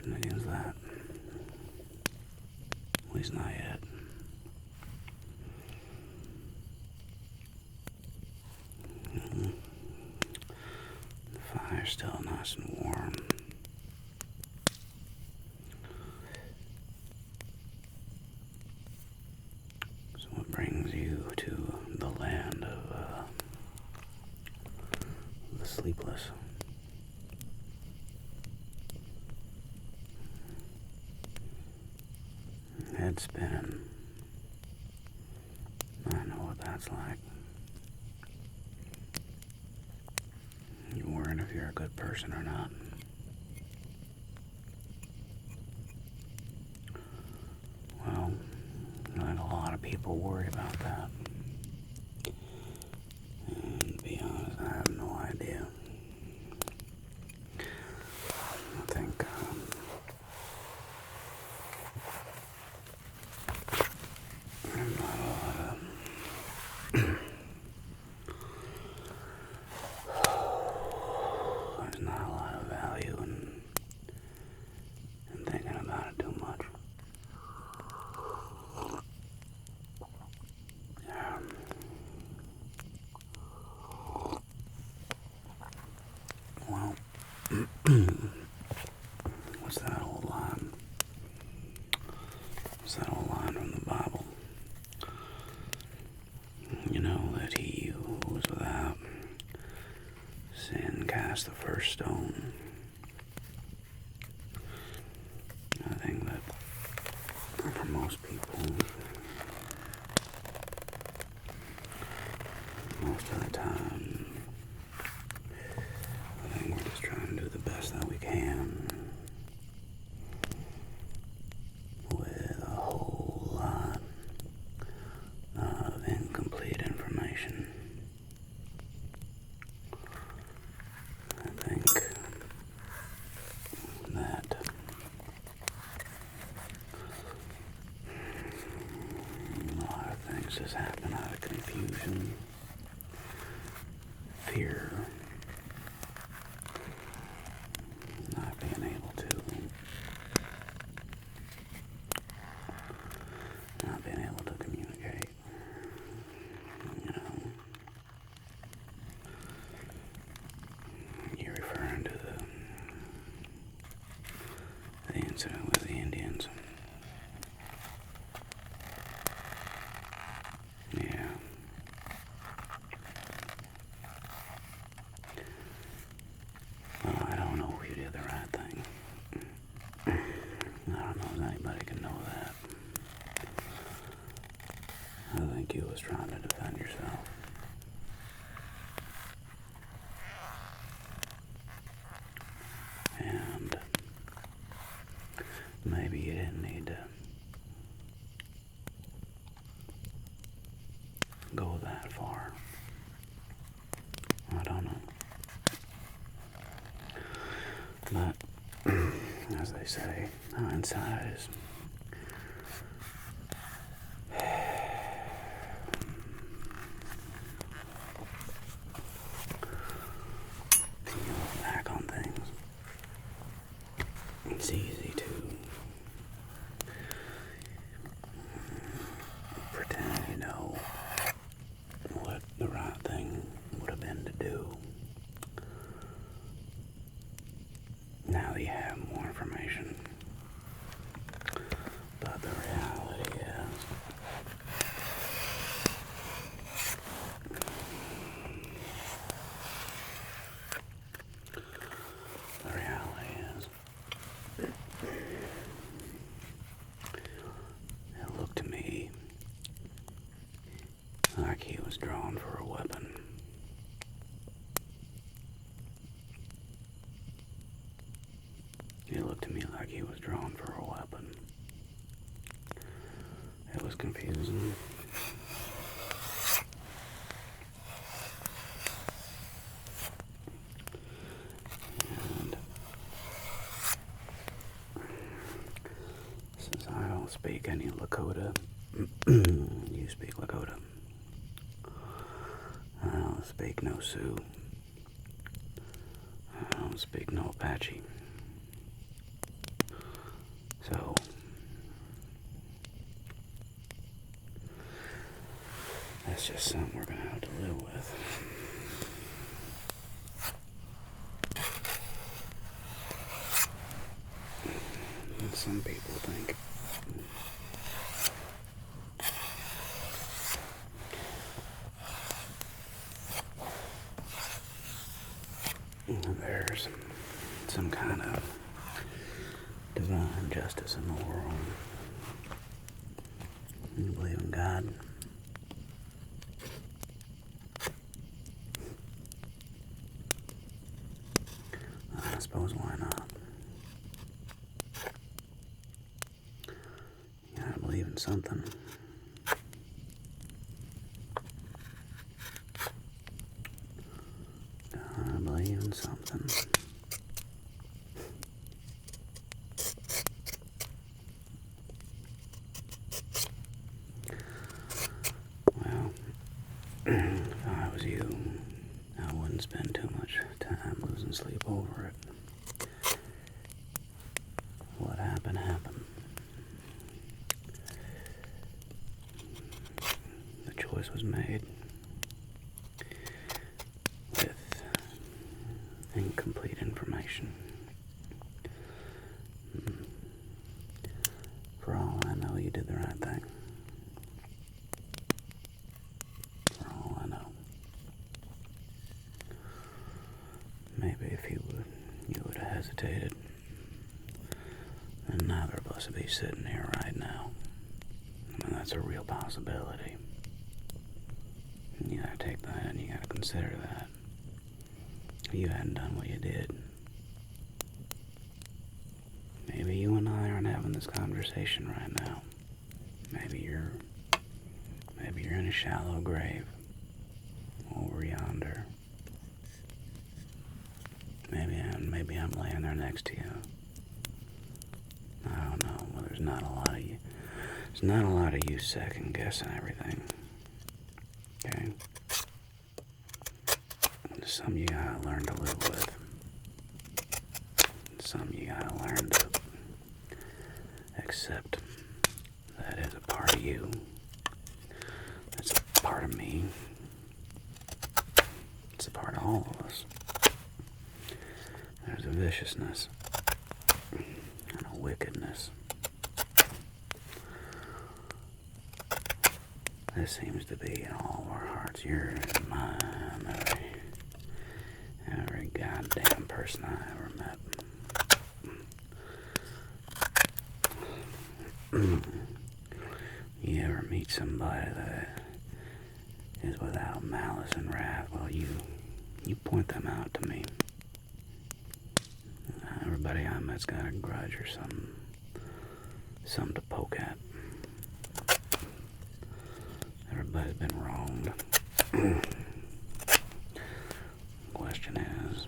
fighting against that. At least not yet. The fire's still nice and warm. So what brings you to the land of the sleepless? Head spinning. I know what that's like. You worrying if you're a good person or not. Well, I think a lot of people worry about that. And to be honest, I have no idea. I think there's not a lot of there's not a lot of value in thinking about it too much. Well, what's that old line? What's that old line from the Bible? You know, that he who was without sin cast the first stone. I think that for most people, most of the time, I think we're just trying to do the best that we can with a whole lot of incomplete information. I think that a lot of things just happen out of confusion, fear, not being able to communicate, you know. You're referring to the incident with the Indians. Yeah. Well, I don't know if you did the right thing. I don't know if anybody can know that. I think you was trying to defend yourself. And maybe you didn't need to go that far. I don't know. But, as they say, hindsight is if you look back on things, it's easy to pretend you know what the right thing would have been to do. Now that you have more information. But the reality is, it looked to me like he was drawn for a weapon. It looked to me like he was drawn for a weapon. It was confusing. And since I don't speak any Lakota, you speak Lakota. I don't speak no Sioux. I don't speak no Apache. So, that's just something we're going to have to live with. And some people think there's some kind of divine justice in the world. You believe in God? I suppose why not? You gotta believe in something. Gotta believe in something. Well, if I was you, I wouldn't spend too much time losing sleep over it. What happened, happened. The choice was made with incomplete information. For all I know, you did the right thing. For all I know. Maybe if you would have hesitated, then neither of us would be sitting here right now. I mean, that's a real possibility. You gotta take that and you gotta consider that. If you hadn't done what you did, maybe you and I aren't having this conversation right now. Maybe you're in a shallow grave over yonder. Maybe I'm laying there next to you. I don't know. Well, there's not a lot of use second guessing everything. Okay? There's some you gotta learn to live with. Some you gotta learn to accept that is a part of you. That's a part of me. It's a part of all of us. There's a viciousness and a wickedness. This seems to be in all of our hearts, yours and mine, every goddamn person I ever met. You ever meet somebody that is without malice and wrath? Well, you point them out to me. Everybody I met's got a grudge or something to poke at. Everybody's been wronged. Question is,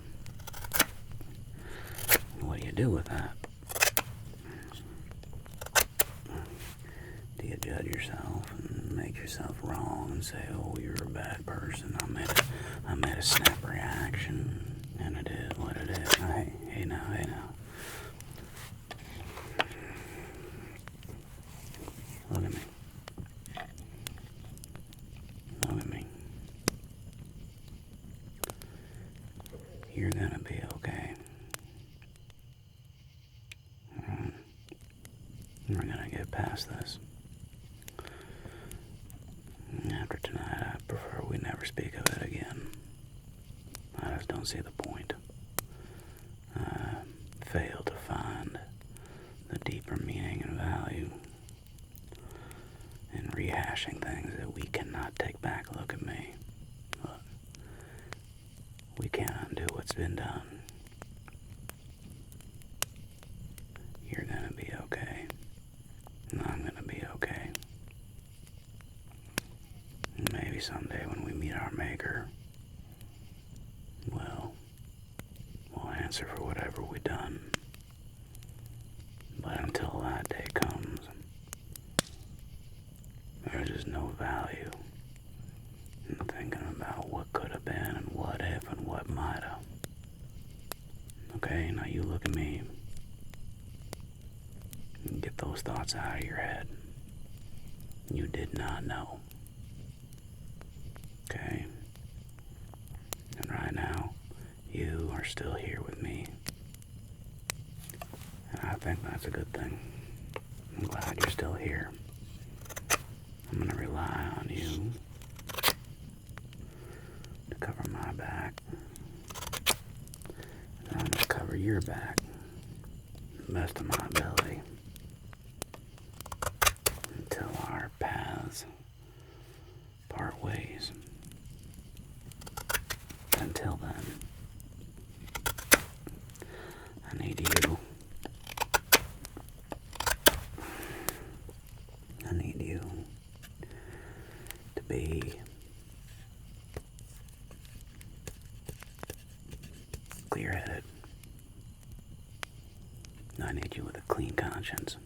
what do you do with that? Do you judge yourself and make yourself wrong and say, oh, you're a bad person, I made a snap reaction, and it is what it is. Hey now. Look at me. You're gonna be okay. We're gonna get past this. After tonight, I prefer we never speak of it again. I just don't see the point. I fail to find the deeper meaning and value in rehashing things that we cannot take back. Look at me. Look. We can't undo what's been done. You're gonna be okay. And I'm gonna be okay. And maybe someday when we meet our maker, we'll answer for whatever we've done. But until that day comes, there's just no value in thinking about what could have been and what if and what might have. Okay, now you look at me. Get those thoughts out of your head. You did not know. Okay? And right now, you are still here with me. And I think that's a good thing. I'm glad you're still here. I'm going to rely on you to cover my back. And I'm going to cover your back the best of my ability until our paths part ways. Until then, I need you. I need you to be clear-headed. I need you with a clean conscience.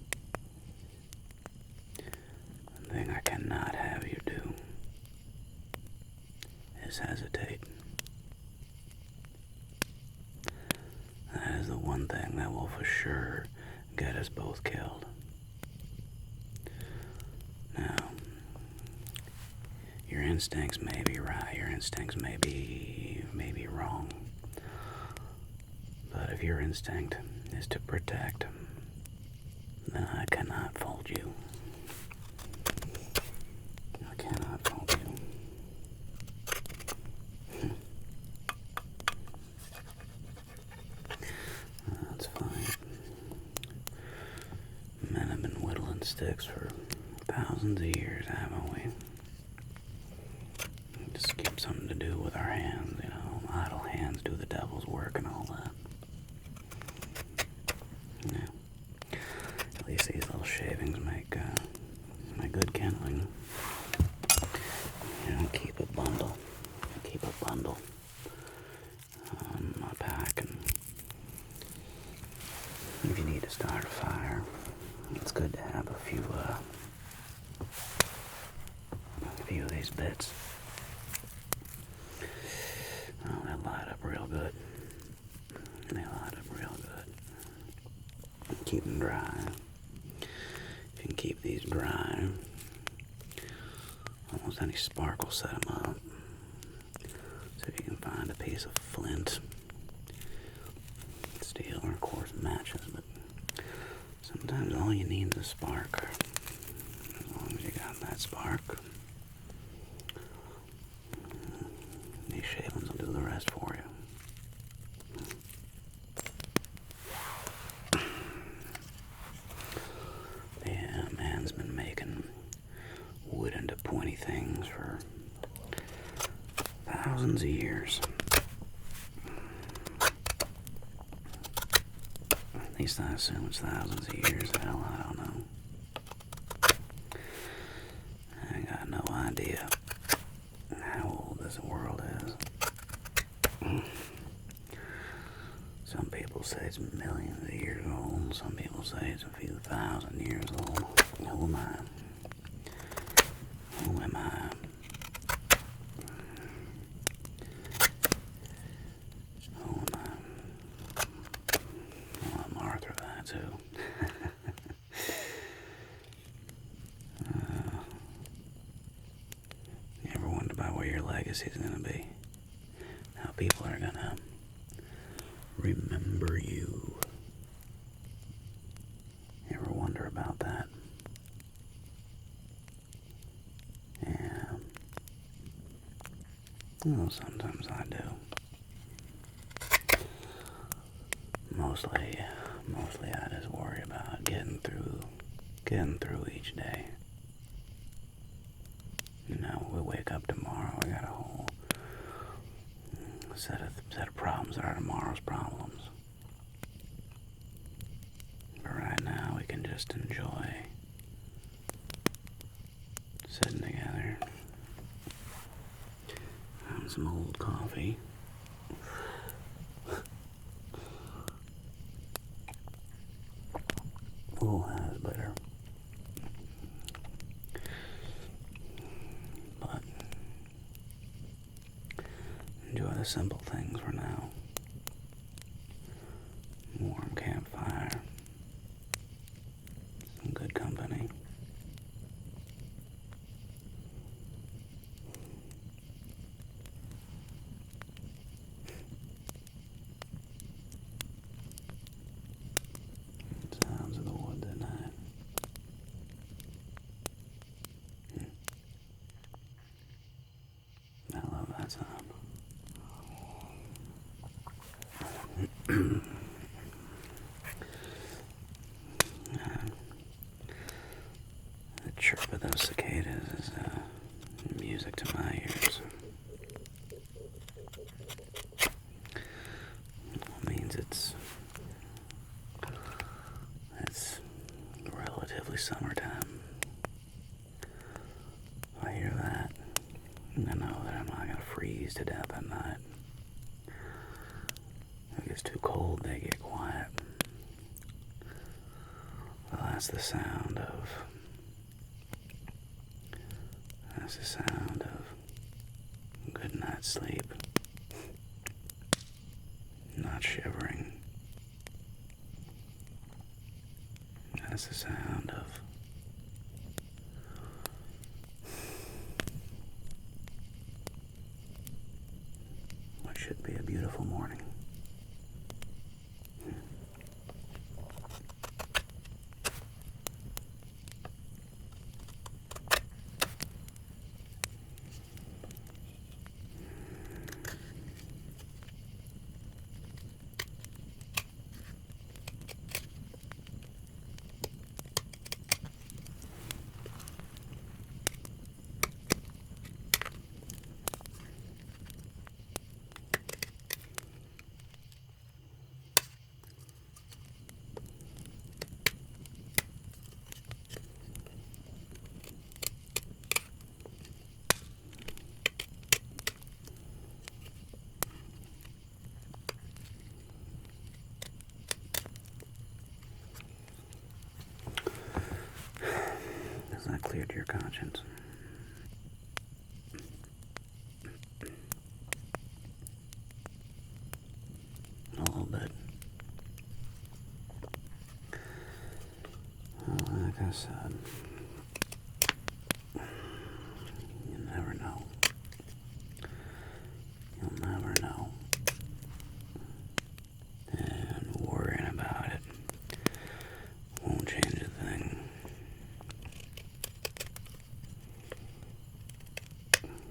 The thing I cannot have you do is hesitate. That is the one thing that will for sure get us both killed. Now, your instincts may be right, your instincts may be wrong. But if your instinct is to protect, then I cannot fault you. I cannot fault you. That's fine. Men have been whittling sticks for thousands of years, haven't we? Just keep something to do with our hands, you know. Idle hands do the devil's work and all that. Yeah. At least these little shavings make good kindling. You know, keep a bundle on my pack, and if you need to start a fire, it's good to have a few of these bits. Oh, they light up real good. Keep them dry. If you can keep these dry, almost any spark will set them up. So if you can find a piece of flint, steel, or of course matches, but sometimes all you need is a spark. As long as you got that spark, these shavings will do the rest for you. Yeah, man's been making wood into pointy things for thousands of years. At least I assume it's thousands of years. Hell, I don't know. I ain't got no idea how old this world is. Some people say it's millions of years old. Some people say it's a few thousand years old. Who am I? Who am I? Who am I? Well, I'm Arthur, that's who. You ever wonder about where your legacy's gonna be? How people are gonna remember you. You ever wonder about that? Yeah. Well, sometimes I do. Mostly I just worry about getting through each day. You know, we wake up tomorrow, we got a whole set of problems that are tomorrow's problems. But right now we can just enjoy sitting together, having some old coffee. Oh, that's better. But enjoy the simple things for now. Warm campfire, summertime. I hear that, and I know that I'm not going to freeze to death at night. If it gets too cold, they get quiet. Well, that's the sound of good night's sleep. Not shivering. That's the sound of what should be a beautiful morning. Has that cleared your conscience? A little bit. Well, like I said, you never know. You'll never know. And worrying about it won't change a thing.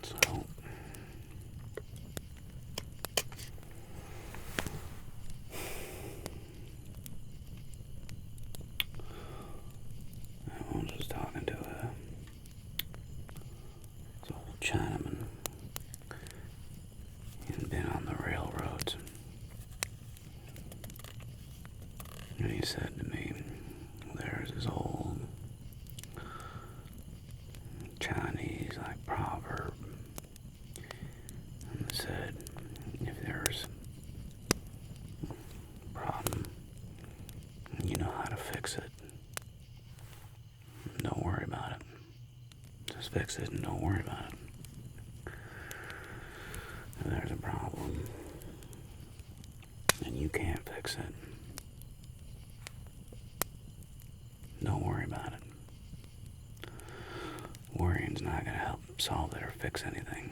So, I was just talking to this old Chinaman. He'd been on the railroads. And he said to me, there's this old Chinese proverb. And it said, if there's a problem, you know how to fix it. Don't worry about it. Just fix it and don't worry about it. If there's a problem and you can't fix it, don't worry about it. Worrying's not going to help solve it or fix anything.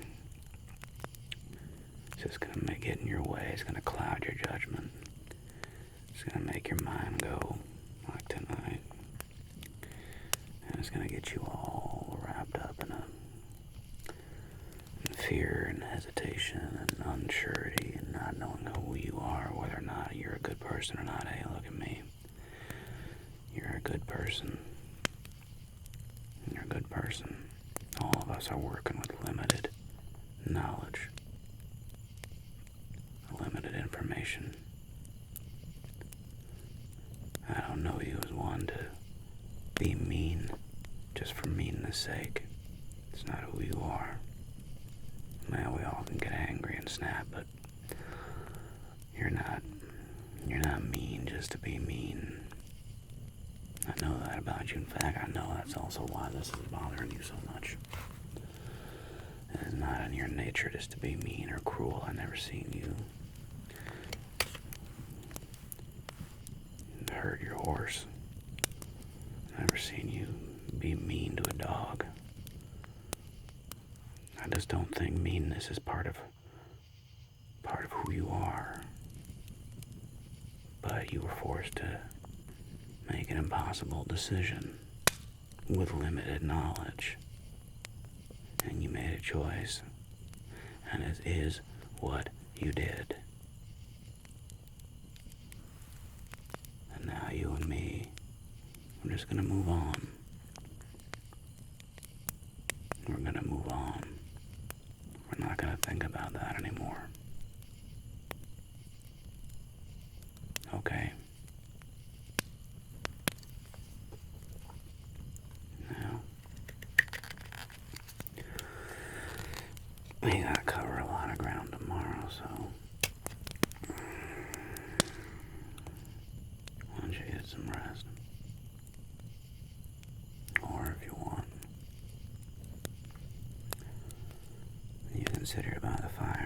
It's just going to make it in your way. It's going to cloud your judgment. It's going to make your mind go like tonight. And it's going to get you all wrapped up in fear and hesitation and unsurety and not knowing who you are, whether or not you're a good person or not. Hey, look at me. You're a good person. You're a good person. All of us are working with limited knowledge, limited information. I don't know you as one to be mean just for meanness sake. It's not who you are. Man, we all can get angry and snap, but you're not mean just to be mean. I know that about you. In fact, I know that's also why this is bothering you so much. It is not in your nature just to be mean or cruel. I've never seen you hurt your horse. I've never seen you be mean to a dog. I just don't think meanness is part of who you are. But you were forced to make an impossible decision with limited knowledge. And you made a choice. And it is what you did. And now you and me, we're just gonna move on. We're gonna move on. We're not gonna think about that anymore. Okay? some rest. Or if you want, you can sit here by the fire